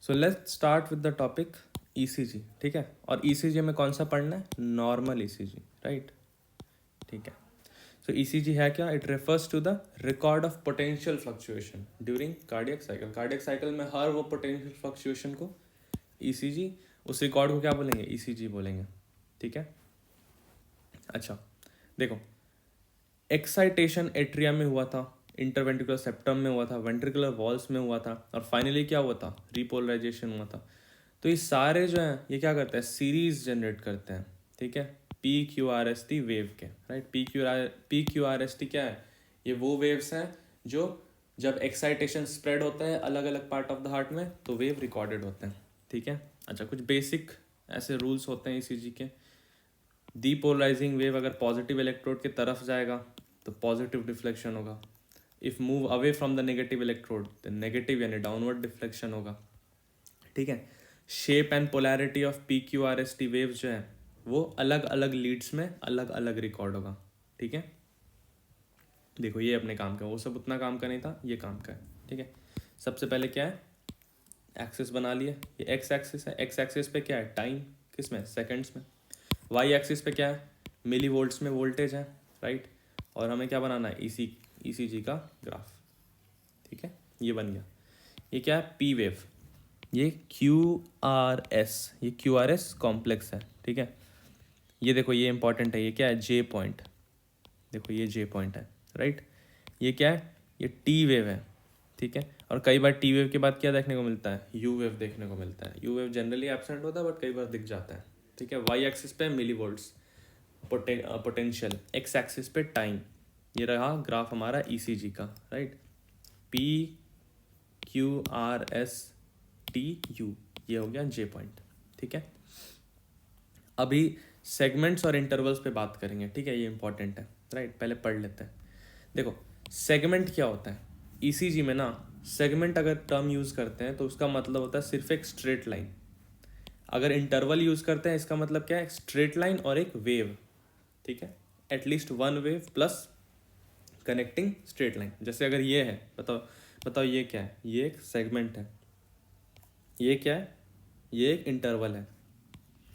So let's start with the topic ECG, ठीक है। और ईसीजी में कौन सा पढ़ना है? नॉर्मल ईसीजी, राइट, ठीक है। सो ईसीजी है क्या? It refers to the record of potential fluctuation during cardiac cycle. Cardiac cycle में हर वो पोटेंशियल फ्लक्चुएशन को ईसीजी, उस रिकॉर्ड को क्या बोलेंगे? ईसीजी बोलेंगे, ठीक है। अच्छा देखो, एक्साइटेशन एट्रिया में हुआ था, इंटरवेंट्रिकुलर सेप्टम में हुआ था, वेंट्रिकुलर वॉल्स में हुआ था, और फाइनली क्या हुआ था? रिपोलराइजेशन हुआ था। तो ये सारे जो हैं ये क्या करते हैं? सीरीज जनरेट करते हैं, ठीक है, P Q R S T wave के, right. P Q R S T क्या है? ये वो वेव्स हैं जो जब एक्साइटेशन स्प्रेड होता है अलग अलग पार्ट ऑफ द हार्ट में तो वेव रिकॉर्डेड होते हैं, ठीक है। अच्छा, कुछ बेसिक ऐसे रूल्स होते हैं ईसीजी के। डीपोलराइजिंग वेव अगर पॉजिटिव इलेक्ट्रोड की तरफ जाएगा तो पॉजिटिव डिफ्लेक्शन होगा। If move away from the negative electrode तो नेगेटिव यानी डाउनवर्ड डिफ्लेक्शन होगा, ठीक है। Shape and polarity of P Q R S T waves जो है वो अलग अलग लीड्स में अलग अलग रिकॉर्ड होगा, ठीक है। देखो ये अपने काम का, वो सब उतना काम का नहीं था, ये काम का है, ठीक है। सबसे पहले क्या है? एक्सिस बना लिए, ये एक्स एक्सिस है। एक्स एक्सिस पे क्या है? टाइम, किस में? सेकंड्स में। वाई एक्सिस पे क्या है? मिली वोल्ट्स में वोल्टेज है, राइट। और हमें क्या बनाना है? ईसीजी का ग्राफ, ठीक है। ये बन गया। ये क्या है? P wave. ये क्यू आर एस, ये क्यू आर एस कॉम्प्लेक्स है, ठीक है। ये देखो ये इंपॉर्टेंट है, ये क्या है? J point. देखो ये जे पॉइंट है, राइट। ये क्या है? ये टी वेव है, ठीक है। और कई बार टी वेव के बाद क्या देखने को मिलता है? यू वेव देखने को मिलता है। यू वेव जनरली एब्सेंट होता है बट कई बार दिख जाता है, ठीक है। वाई एक्सिस पे मिली वोल्ट्स पोटेंशियल, एक्स एक्सिस पे टाइम। ये रहा ग्राफ हमारा ईसीजी का, right. P Q R S T U, ये हो गया जे पॉइंट, ठीक है। अभी सेगमेंट्स और इंटरवल्स पे बात करेंगे, ठीक है, ये इंपॉर्टेंट है, राइट। पहले पढ़ लेते हैं। देखो सेगमेंट क्या होता है ईसीजी में ना? सेगमेंट अगर टर्म यूज करते हैं तो उसका मतलब होता है सिर्फ एक स्ट्रेट लाइन। अगर इंटरवल यूज करते हैं इसका मतलब क्या है? स्ट्रेट लाइन और एक वेव, ठीक है, at least one wave plus connecting straight line. जैसे अगर ये है, बताओ बताओ ये क्या है? ये एक सेगमेंट है। ये क्या है? ये एक इंटरवल है।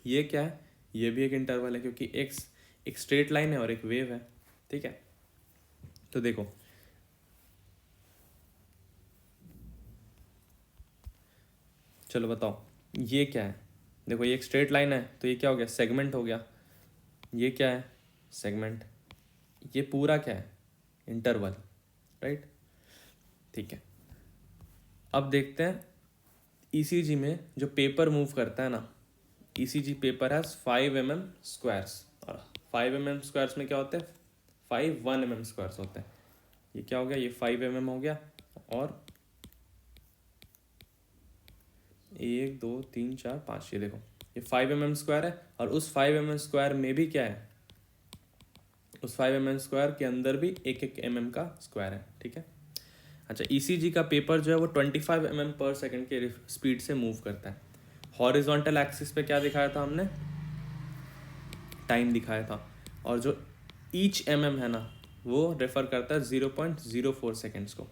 ये क्या है? ये भी एक इंटरवल है, क्योंकि एक स्ट्रेट लाइन है और एक वेव है, ठीक है। तो देखो चलो बताओ ये क्या है? देखो ये एक स्ट्रेट लाइन है तो ये क्या हो गया? सेगमेंट हो गया। ये क्या है? सेगमेंट। ये पूरा क्या है? इंटरवल, राइट, ठीक है। अब देखते हैं ईसीजी में जो पेपर मूव करता है ना, ECG paper has 5 mm squares. और 5 mm स्क्वायर्स में क्या होते हैं? 5 1 mm स्क्वायर्स होते हैं। ये क्या हो गया? ये 5 mm हो गया, और 1 2 3 4 5, ये देखो ये 5 mm स्क्वायर है। और उस 5 mm स्क्वायर में भी क्या है? उस 5 mm स्क्वायर के अंदर भी 1 mm का स्क्वायर है, ठीक है। अच्छा, ईसीजी का पेपर जो है वो 25 mm पर सेकंड के स्पीड से मूव करता है। हॉरिजॉन्टल एक्सिस पे क्या दिखाया था हमने? टाइम दिखाया था। और जो ईच mm है ना वो रेफर करता है 0.04 सेकेंड्स को।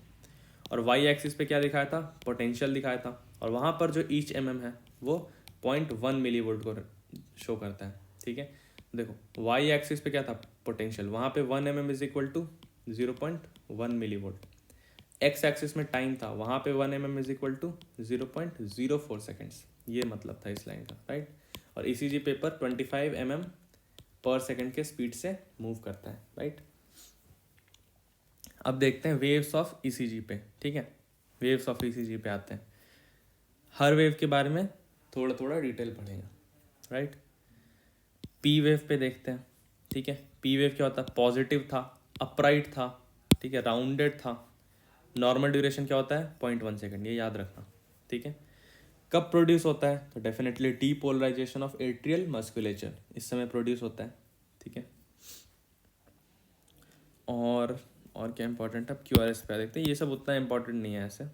और वाई एक्सिस पे क्या दिखाया था? पोटेंशियल दिखाया था। और वहाँ पर जो ईच mm है वो 0.1 मिली वोल्ट को शो करता है, ठीक है। देखो वाई एक्सिस पे क्या था? पोटेंशियल। वहाँ पे 1 mm is equal to 0.1 millivolt. X axis में टाइम था, वहाँ पे 1 mm is equal to 0.04 seconds. ये मतलब था इस लाइन का, राइट। और ईसीजी पेपर 25 mm पर सेकेंड के स्पीड से मूव करता है, राइट। अब देखते हैं वेव्स ऑफ ईसीजी पे, ठीक है। वेव्स ऑफ ईसीजी पे आते हैं। हर वेव के बारे में थोड़ा थोड़ा डिटेल पढ़ेंगे, राइट। पी वेव पे देखते हैं, ठीक है। पी वेव क्या होता है? पॉजिटिव था, अपराइट था, ठीक है, राउंडेड था। नॉर्मल ड्यूरेशन क्या होता है? 0.1 सेकेंड, ये याद रखना, ठीक है। कब प्रोड्यूस होता है? तो definitely depolarization of atrial musculature, इस समय प्रोड्यूस होता है, ठीक है। और क्या इंपॉर्टेंट है? अब क्यूआरएस पे देखते हैं। ये सब उतना इंपॉर्टेंट नहीं है ऐसे।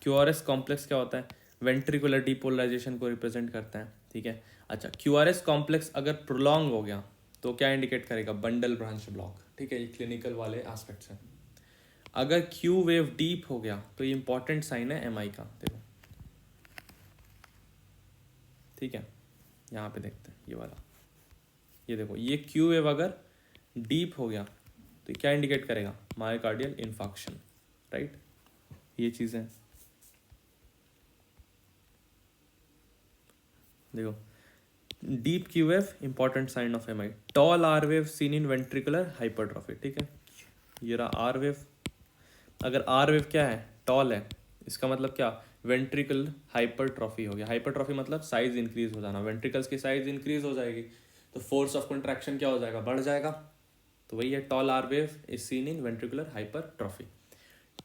क्यूआरएस कॉम्प्लेक्स क्या होता है? वेंट्रिकुलर डीपोलराइजेशन को रिप्रेजेंट करता है, ठीक है। अच्छा, क्यूआरएस कॉम्प्लेक्स अगर प्रोलॉन्ग हो गया तो क्या इंडिकेट करेगा? बंडल ब्रांच ब्लॉक, ठीक है। ये क्लिनिकल वाले एस्पेक्ट्स हैं। अगर क्यू वेव डीप हो गया तो ये इंपॉर्टेंट साइन है एमआई का। देखो ठीक है, यहाँ पे देखते हैं ये वाला, ये देखो ये क्यू वेव अगर डीप हो गया तो क्या इंडिकेट करेगा, मायोकार्डियल इन्फार्क्शन, राइट। ये चीज़ें देखो, deep Q wave important sign of MI, tall R wave seen in ventricular hypertrophy, ठीक है। ये रहा आर वेव, अगर आर वेव क्या है, टॉल है, इसका मतलब क्या, वेंट्रिकल हाइपरट्रॉफी हो गया। हाइपरट्रॉफी मतलब साइज इंक्रीज हो जाना, वेंट्रिकल्स की साइज इंक्रीज हो जाएगी तो फोर्स ऑफ कंट्रैक्शन क्या हो जाएगा, बढ़ जाएगा। तो वही है, tall R wave is seen in ventricular hypertrophy.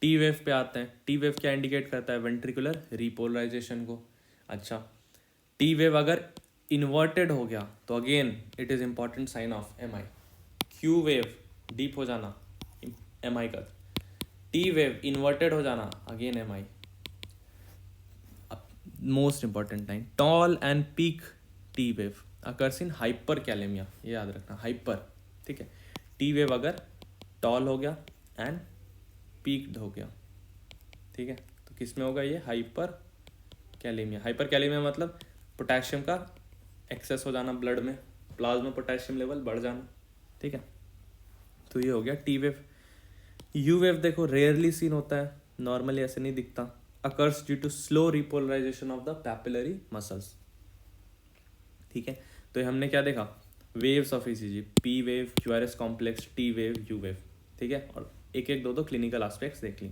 T wave पे आते हैं, टी वेव क्या इंडिकेट करता है, वेंट्रिकुलर रिपोलराइजेशन को। अच्छा, टी वेव अगर इन्वर्टेड हो गया तो again it is important sign of M I. Q wave deep हो जाना एम आई का, टी वेव इन्वर्टेड हो जाना again M I. Most important line, tall and peak T wave occurs in hyperkalemia, ये याद रखना, हाइपर, ठीक है। टी वेव अगर टॉल हो गया एंड पीक्ड हो गया, ठीक है, तो किस में होगा ये, हाइपर कैलेमिया। हाइपर कैलेमिया मतलब पोटेशियम का एक्सेस हो जाना ब्लड में, प्लाज्मा पोटेशियम लेवल बढ़ जाना, ठीक है। तो ये हो गया टी वेव। यू वेव देखो रेयरली सीन होता है, नॉर्मली ऐसे नहीं दिखता, occurs due to slow repolarization of the papillary muscles, ठीक है। तो ये हमने क्या देखा, waves of ECG, P wave, QRS complex, T wave, U wave, ठीक है। और एक एक दो क्लिनिकल एस्पेक्ट्स देख ली,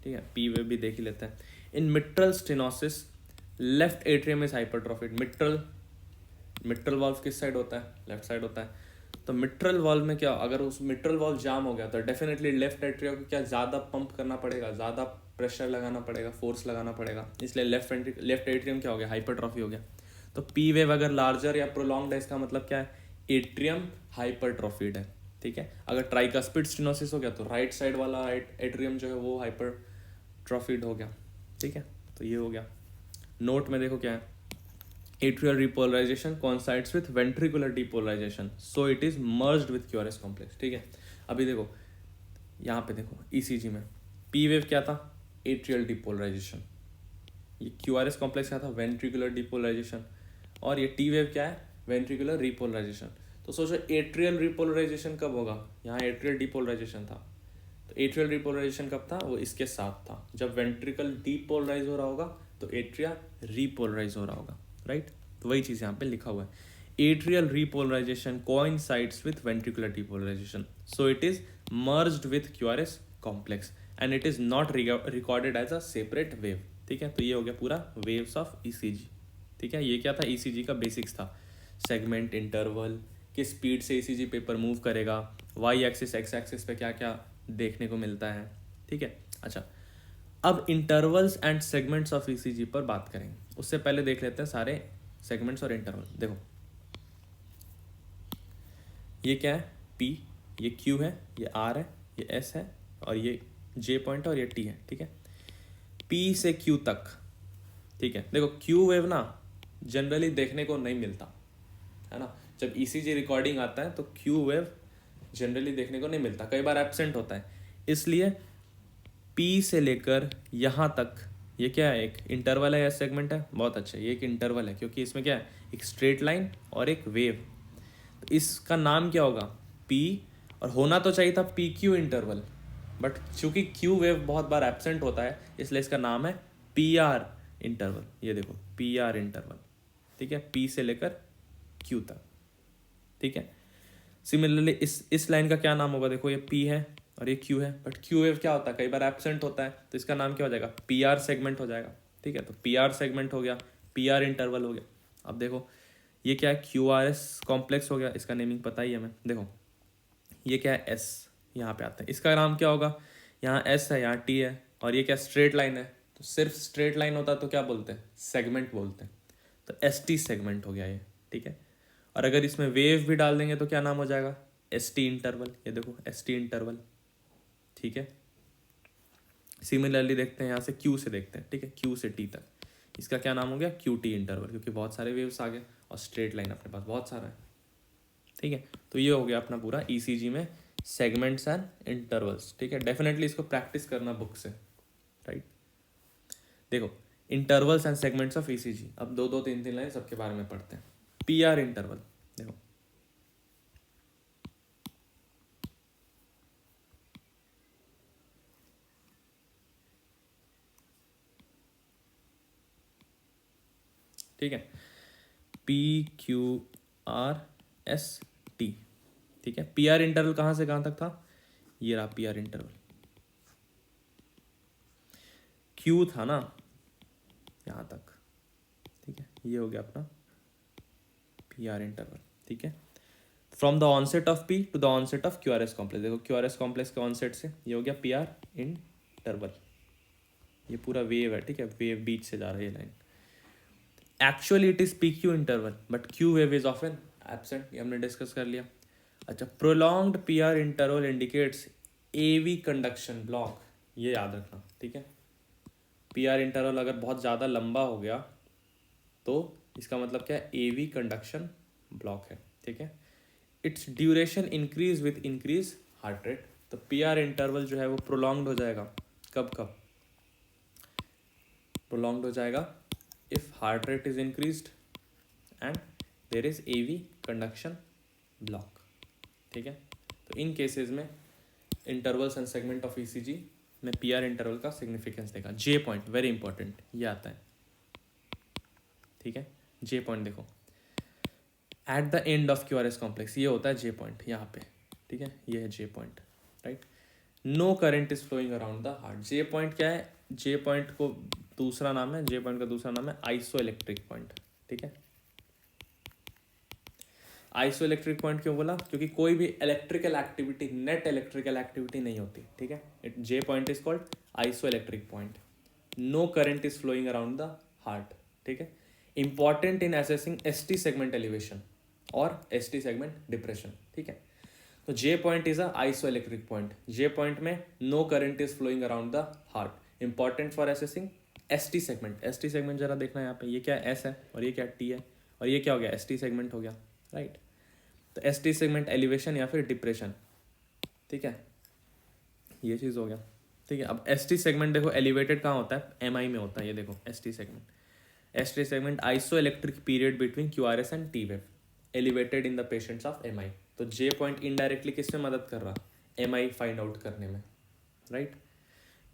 ठीक है। पी वेव भी देख ही लेते हैं। In mitral stenosis left atrium is hypertrophied. Mitral valve किस साइड होता है, लेफ्ट साइड होता है। तो मिट्रल वाल्व में क्या, अगर उस मिट्रल वाल्व जाम हो गया तो डेफिनेटली लेफ्ट एट्रियम को क्या ज़्यादा पंप करना पड़ेगा, ज़्यादा प्रेशर लगाना पड़ेगा, फोर्स लगाना पड़ेगा, इसलिए लेफ्ट एट्रियम क्या हो गया, हाइपरट्रॉफी हो गया। तो पी वेव अगर लार्जर या प्रोलॉन्ग्ड है, इसका मतलब क्या है, एट्रियम हाइपरट्रॉफिड है, ठीक है। अगर ट्राइकस्पिड स्टेनोसिस हो गया तो राइट साइड वाला एट्रियम जो है वो हाइपरट्रॉफिड हो गया, ठीक है। तो ये हो गया। नोट में देखो क्या है, atrial repolarization coincides with ventricular depolarization, so it is merged with QRS complex, ठीक है। अभी देखो यहाँ पे देखो ECG में P वेव क्या था, एट्रियल डिपोलराइजेशन, ये QRS कॉम्प्लेक्स क्या था, वेंट्रिकुलर डिपोलराइजेशन, और ये T वेव क्या है, वेंट्रिकुलर रिपोलराइजेशन। तो सोचो एट्रियल रिपोलराइजेशन कब होगा, यहाँ एट्रियल डिपोलराइजेशन था, तो एट्रियल रिपोलराइजेशन कब था, वो इसके साथ था, जब वेंट्रिकल डिपोलराइज हो रहा होगा तो एट्रिया रिपोलराइज हो रहा होगा, राइट। तो वही चीज़ यहाँ पे लिखा हुआ है, atrial repolarization coincides with ventricular depolarization, so it is merged with QRS complex and it is not recorded as a separate wave, ठीक है। तो ये हो गया पूरा वेव्स ऑफ ईसीजी, ठीक है। ये क्या था, ईसीजी का बेसिक्स था, सेगमेंट, इंटरवल, किस स्पीड से ईसीजी पेपर मूव करेगा, वाई एक्सिस एक्स एक्सिस पे क्या क्या देखने को मिलता है, ठीक है। अच्छा, अब intervals and segments of ECG पर बात करेंगे, उससे पहले देख लेते हैं सारे सेगमेंट्स और इंटरवल। देखो ये क्या है, पी, ये क्यू है, ये आर है, ये एस है, और ये जे पॉइंट और ये टी है, ठीक है। पी से क्यू तक, ठीक है। देखो क्यू वेव ना जनरली देखने को नहीं मिलता है ना, जब ईसीजी रिकॉर्डिंग आता है तो क्यू वेव जनरली देखने को नहीं मिलता, कई बार एब्सेंट होता है, इसलिए पी से लेकर यहाँ तक ये क्या है, एक इंटरवल है या सेगमेंट है, बहुत अच्छा, ये एक इंटरवल है क्योंकि इसमें क्या है, एक स्ट्रेट लाइन और एक वेव, तो इसका नाम क्या होगा, पी, और होना तो चाहिए था पी क्यू इंटरवल, बट चूंकि क्यू वेव बहुत बार एब्सेंट होता है इसलिए इसका नाम है पी आर इंटरवल। ये देखो पी आर इंटरवल, ठीक है, पी से लेकर क्यू तक, ठीक है। सिमिलरली इस लाइन का क्या नाम होगा, देखो ये पी है और ये क्यू है, बट क्यू वेव क्या होता है, कई बार एब्सेंट होता है, तो इसका नाम क्या हो जाएगा, पी आर सेगमेंट हो जाएगा, ठीक है। तो पी आर सेगमेंट हो गया, पी आर इंटरवल हो गया। अब देखो ये क्या है, क्यू आर एस कॉम्प्लेक्स हो गया, इसका नेमिंग पता ही है हमें। देखो ये क्या है, एस, यहाँ पे आता है, इसका नाम क्या होगा, यहाँ एस है, यहाँ टी है, और ये क्या स्ट्रेट लाइन है, तो सिर्फ स्ट्रेट लाइन होता तो क्या बोलते हैं, सेगमेंट बोलते हैं, तो एस टी सेगमेंट हो गया ये, ठीक है। और अगर इसमें वेव भी डाल देंगे तो क्या नाम हो जाएगा, एस टी इंटरवल, ये देखो एस टी इंटरवल, ठीक है। सिमिलरली देखते हैं यहाँ से क्यू से देखते हैं, ठीक है, क्यू से टी तक, इसका क्या नाम हो गया, क्यू टी इंटरवल, क्योंकि बहुत सारे वेव्स आ गए और स्ट्रेट लाइन अपने पास बहुत सारा है, ठीक है। तो ये हो गया अपना पूरा ईसीजी में सेगमेंट्स एंड इंटरवल्स, ठीक है। डेफिनेटली इसको प्रैक्टिस करना बुक से, राइट। देखो intervals and segments of ECG. अब दो दो तीन तीन लाइन सबके बारे में पढ़ते हैं। पीआर इंटरवल देखो, ठीक है, P Q R S T, ठीक है। पीआर इंटरवल कहाँ से कहाँ तक था, ये रहा पीआर इंटरवल, क्यू था ना यहाँ तक, ठीक है, ये हो गया अपना पीआर इंटरवल, ठीक है। From the onset of P to the onset of Q R S complex, देखो क्यू आर एस कॉम्प्लेक्स के ऑनसेट से ये हो गया पीआर इंटरवल, ये पूरा वेव है, ठीक है, वेव बीच से जा रही है line. Actually it is P Q interval but Q wave is often absent, ये हमने डिस्कस कर लिया। अच्छा, prolonged P R interval indicates A V conduction block, ये याद रखना, ठीक है। पी आर इंटरवल अगर बहुत ज़्यादा लंबा हो गया तो इसका मतलब क्या है, ए वी कंडक्शन ब्लॉक है, ठीक है। It's duration increase with increase heart rate, तो पी आर इंटरवल जो है वो प्रोलॉन्ग्ड हो जाएगा, कब कब प्रोलॉन्ग्ड हो जाएगा, if heart rate is increased and there is A V conduction block, ठीक है। तो इन केसेस में intervals and segment of ECG में पीआर इंटरवल का सिग्निफिकेंस देखा। जे पॉइंट वेरी इंपॉर्टेंट, ये आता है, ठीक है। जे पॉइंट देखो, at the end of Q R S complex, ये होता है जे पॉइंट यहाँ पे, ठीक है, ये है J point, right. No current is flowing around the heart, J point क्या है, जे पॉइंट को दूसरा नाम है, जे पॉइंट का दूसरा नाम है आइसो इलेक्ट्रिक पॉइंट, ठीक है। आइसो इलेक्ट्रिक पॉइंट क्यों बोला, क्योंकि कोई भी electrical activity, net electrical activity नहीं होती, ठीक है। J point is called iso electric point. No current is flowing around the heart, ठीक है। Important in assessing S T segment elevation और एस टी सेगमेंट डिप्रेशन, ठीक है। तो J point is a iso electric point, J point में no current is flowing around the heart, important for assessing S T segment. S T segment जरा देखना यहाँ पे, ये क्या एस है और ये क्या टी है और ये क्या हो गया, एस टी सेगमेंट हो गया, राइट। तो एस टी सेगमेंट एलिवेशन या फिर डिप्रेशन, ठीक है, ये चीज़ हो गया, ठीक है। अब एस टी सेगमेंट देखो एलिवेटेड कहाँ होता है, एम आई में होता है, ये देखो S T segment, S T segment iso electric period between Q R S and T wave elevated in the patients of M I. तो जे पॉइंट इनडायरेक्टली किस में मदद कर रहा, एम आई फाइंड आउट करने में, राइट।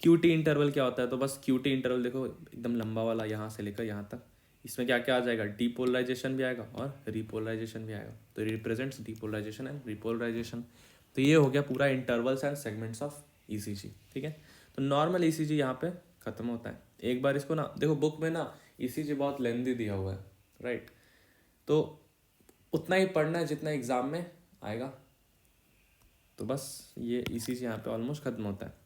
क्यू टी इंटरवल क्या होता है, तो बस क्यू टी इंटरवल देखो एकदम लंबा वाला यहाँ से लेकर यहाँ तक, इसमें क्या क्या आ जाएगा, डीपोलराइजेशन भी आएगा और रिपोलराइजेशन भी आएगा, तो रिप्रेजेंट्स डीपोलराइजेशन एंड रिपोलराइजेशन। तो ये हो गया पूरा intervals and segments of ECG, ठीक है। तो नॉर्मल ईसीजी यहाँ पे खत्म होता है। एक बार इसको ना देखो, बुक में ना ईसीजी बहुत लेंदी दिया हुआ है, राइट, तो उतना ही पढ़ना है जितना एग्जाम में आएगा। तो बस ये ईसीजी यहाँ पे ऑलमोस्ट खत्म होता है।